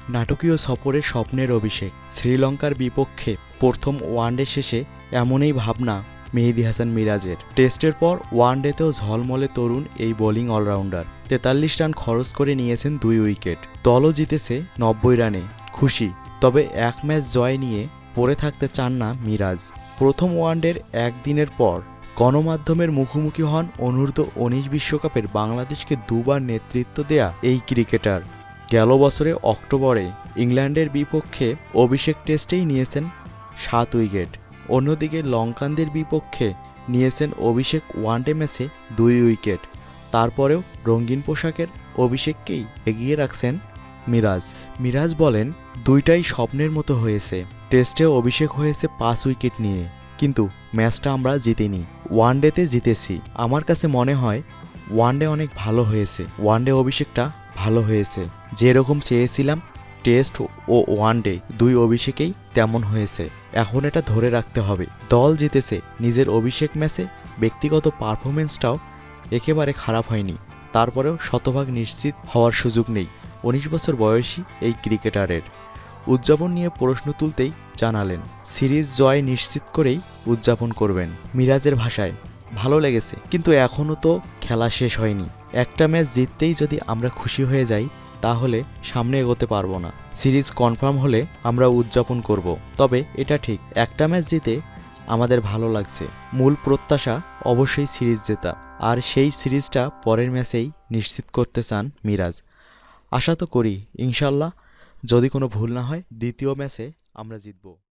নাটকীয় সফরে স্বপ্নের অভিষেক। শ্রীলঙ্কার বিপক্ষে প্রথম ওয়ানডে শেষে এমনই ভাবনা মেহেদী হাসান মিরাজের। টেস্টের পর ওয়ানডেতেও ঝলমলে তরুণ এই বোলিং অলরাউন্ডার 43 রান খরচ করে নিয়েছেন 2 উইকেট। দলও জিতেছে 90 রানে, খুশি। তবে এক ম্যাচ জয় নিয়ে পড়ে থাকতে চান না মিরাজ। প্রথম ওয়ানডের একদিনের পর গণমাধ্যমের মুখোমুখি হন অনূর্ধ্ব-19 বিশ্বকাপের বাংলাদেশকে দুবার নেতৃত্ব দেয়া এই ক্রিকেটার। গেল বছরে অক্টোবরে ইংল্যান্ডের বিপক্ষে অভিষেক টেস্টেই নিয়েছেন 7 উইকেট। অন্যদিকে লঙ্কানদের বিপক্ষে নিয়েছেন অভিষেক ওয়ানডে ম্যাচে 2 উইকেট। তারপরেও রঙিন পোশাকের অভিষেককেই এগিয়ে রাখছেন মিরাজ বলেন, দুইটাই স্বপ্নের মতো হয়েছে। টেস্টে অভিষেক হয়েছে 5 উইকেট নিয়ে, কিন্তু ম্যাচটা আমরা জিতিনি, ওয়ানডেতে জিতেছি। আমার কাছে মনে হয় ওয়ানডে অনেক ভালো হয়েছে, ওয়ানডে অভিষেকটা ভালো হয়েছে। যেরকম চেয়েছিলাম টেস্ট ও ওয়ানডে 2 অভিষেকেই তেমন হয়েছে। এখন এটা ধরে রাখতে হবে। দল জিতেছে, নিজের অভিষেক ম্যাচে ব্যক্তিগত পারফরমেন্সটাও একেবারে খারাপ হয়নি। তারপরেও শতভাগ নিশ্চিত হওয়ার সুযোগ নেই 19 বছর বয়সী এই ক্রিকেটারের। উদযাপন নিয়ে প্রশ্ন তুলতেই জানালেন, সিরিজ জয় নিশ্চিত করেই উদযাপন করবেন। মিরাজের ভাষায়, ভালো লেগেছে, কিন্তু এখনও তো খেলা শেষ হয়নি। একটা ম্যাচ জিততেই যদি আমরা খুশি হয়ে যাই তাহলে সামনে এগোতে পারবো না। সিরিজ কনফার্ম হলে আমরা উদযাপন করব। তবে এটা ঠিক, একটা ম্যাচ জিতে আমাদের ভালো লাগছে। মূল প্রত্যাশা অবশ্যই সিরিজ জেতা, আর সেই সিরিজটা পরের ম্যাচেই নিশ্চিত করতে চান মিরাজ। আশা তো করি ইনশাল্লাহ, যদি কোনো ভুল না হয় দ্বিতীয় ম্যাচে আমরা জিতব।